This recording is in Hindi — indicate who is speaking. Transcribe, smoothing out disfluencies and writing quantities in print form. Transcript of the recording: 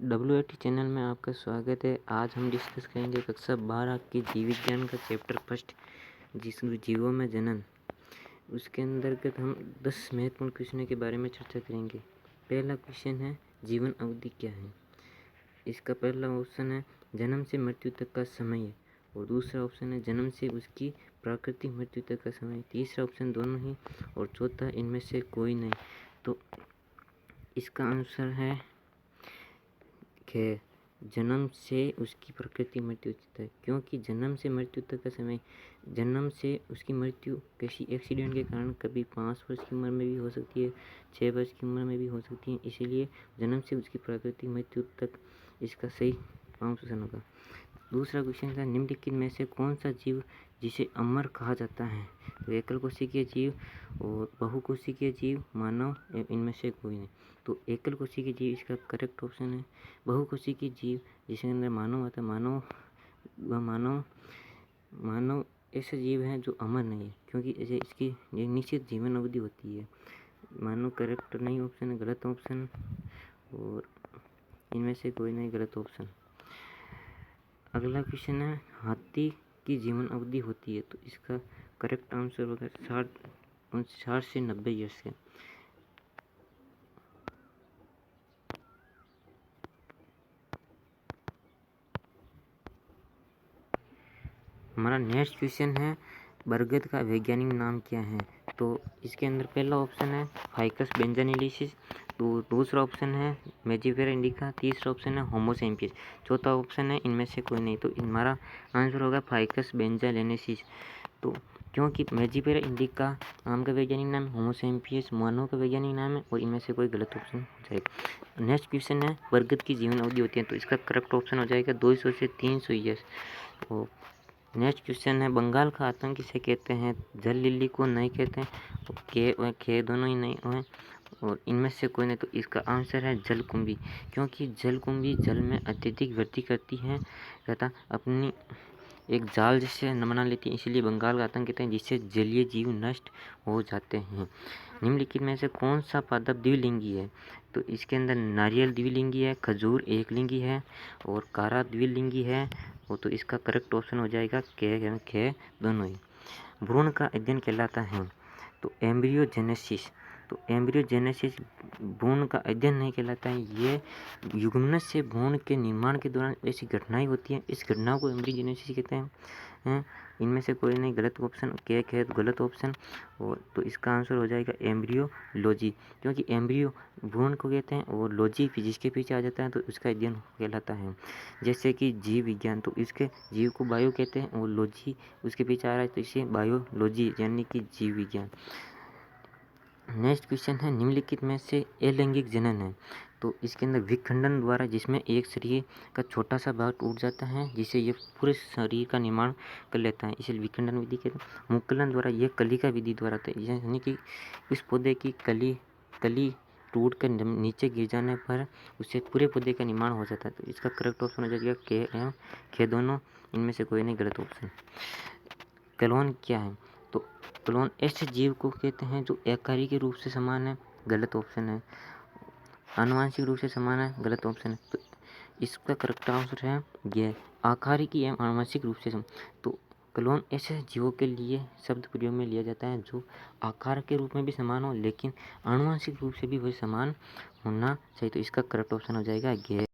Speaker 1: WAT चैनल में आपका स्वागत है। आज हम डिस्कस करेंगे कक्षा 12 की जीव विज्ञान का चैप्टर फर्स्ट, जिसमें जीवों में जनन। उसके अंतर्गत हम 10 महत्वपूर्ण क्वेश्चनों के बारे में चर्चा करेंगे। पहला क्वेश्चन है, जीवन अवधि क्या है। इसका पहला ऑप्शन है जन्म से मृत्यु तक का समय, और दूसरा ऑप्शन है जन्म से उसकी प्राकृतिक मृत्यु तक का समय। तीसरा ऑप्शन दोनों ही, और चौथा इनमें से कोई नहीं। तो इसका आंसर है कि जन्म से उसकी प्रकृति मृत्यु तक है, क्योंकि जन्म से मृत्यु तक का समय, जन्म से उसकी मृत्यु किसी एक्सीडेंट के कारण कभी 5 वर्ष की उम्र में भी हो सकती है, 6 वर्ष की उम्र में भी हो सकती है। इसीलिए जन्म से उसकी प्राकृतिक मृत्यु तक इसका सही आंसर होगा। दूसरा क्वेश्चन था, निम्नलिखित में से कौन सा जीव जिसे अमर कहा जाता है। तो एकल कोशिकीय जीव और बहुकोशिकीय जीव, मानव, इनमें से कोई नहीं। तो एकल कोशिकीय जीव इसका करेक्ट ऑप्शन है। बहुकोशिकीय जीव जिसके अंदर मानव आता है, मानव ऐसा जीव है जो अमर नहीं है, क्योंकि इसकी निश्चित जीवन अवधि होती है। मानव करेक्ट नहीं ऑप्शन है, गलत ऑप्शन, और इनमें से कोई नहीं, गलत ऑप्शन। अगला क्वेश्चन है, हाथी की जीवन अवधि होती है। तो इसका करेक्ट आंसर होगा 60 से 90 ईयर्स के। हमारा नेक्स्ट क्वेश्चन है, बरगद का वैज्ञानिक नाम क्या है। तो इसके अंदर पहला ऑप्शन है फाइकस बेंजानिलिसिस, तो दूसरा ऑप्शन है मेजिफेरा इंडिका, तीसरा ऑप्शन है होमो सैपियंस, चौथा ऑप्शन है इनमें से कोई नहीं। तो हमारा आंसर होगा फाइकस बेंजानिलिसिस। तो क्योंकि मेजिफेरा इंडिका आम का वैज्ञानिक नाम, होमो सैपियंस मानव का वैज्ञानिक नाम है, और इनमें से कोई गलत ऑप्शन हो जाएगा। नेक्स्ट क्वेश्चन है, बरगद की जीवन अवधि होती है। तो इसका करेक्ट ऑप्शन हो जाएगा 200 से 300 ईयर्स। और नेक्स्ट क्वेश्चन है, बंगाल का आतंक किसे कहते हैं। जल लिली को नहीं कहते हैं, खे दोनों ही नहीं हैं, और इनमें से कोई नहीं। तो इसका आंसर है जलकुंभी, क्योंकि जलकुंभी जल में अत्यधिक वृद्धि करती है तथा अपनी एक जाल जैसे बना लेती है, इसलिए बंगाल का आतंक कहते हैं, जिससे जलीय जीव नष्ट हो जाते हैं। निम्नलिखित में से कौन सा पादप द्विलिंगी है। तो इसके अंदर नारियल द्विलिंगी है, खजूर एकलिंगी है, और कारा द्विलिंगी है। वो तो इसका करेक्ट ऑप्शन हो जाएगा खे दोनों ही। भ्रूण का अध्ययन कहलाता है। तो एम्ब्रियोजेनेसिस, तो एम्ब्रियोजेनेसिस भ्रूण का अध्ययन नहीं कहलाता है। ये युग्मनज से भ्रूण के निर्माण के दौरान ऐसी घटनाएं होती हैं, इस घटना को एम्ब्रियोजेनेसिस कहते हैं। इनमें से कोई नहीं, गलत ऑप्शन, केक है गलत ऑप्शन। और तो इसका आंसर हो जाएगा एम्ब्रियोलॉजी, क्योंकि एम्ब्रियो भ्रूण को कहते हैं, और लॉजी फिजिक्स के पीछे आ जाता है, तो उसका अध्ययन कहलाता है। जैसे कि जीव विज्ञान, तो इसके जीव को बायो कहते हैं, और लॉजी उसके पीछे आ रहा है, तो इसे बायोलॉजी यानी कि जीव विज्ञान। नेक्स्ट क्वेश्चन है, निम्नलिखित में से अलैंगिक जनन है। तो इसके अंदर विखंडन द्वारा, जिसमें एक शरीर का छोटा सा भाग टूट जाता है, जिससे ये पूरे शरीर का निर्माण कर लेता है, इसे विखंडन विधि कहते हैं। मुकुलन द्वारा, यह कलिका विधि द्वारा होता है, यानी कि इस पौधे की कली टूट कर नीचे गिर जाने पर उससे पूरे पौधे का निर्माण हो जाता है। तो इसका करेक्ट ऑप्शन हो जाएगा खे दोनों, इनमें से कोई नहीं, गलत ऑप्शन। क्लोन क्या है। तो क्लोन ऐसे जीव को कहते हैं जो एकारी के रूप से समान है, गलत ऑप्शन है। आनुवांशिक रूप से समान है, गलत ऑप्शन है। तो इसका करेक्ट आंसर है ये आकारिकी एवं आनुवांशिक रूप से समान। तो क्लोन ऐसे जीवों के लिए शब्द प्रयोग में लिया जाता है जो आकार के रूप में भी समान हो, लेकिन आनुवांशिक रूप से भी वही समान होना चाहिए। तो इसका करेक्ट ऑप्शन हो जाएगा ये।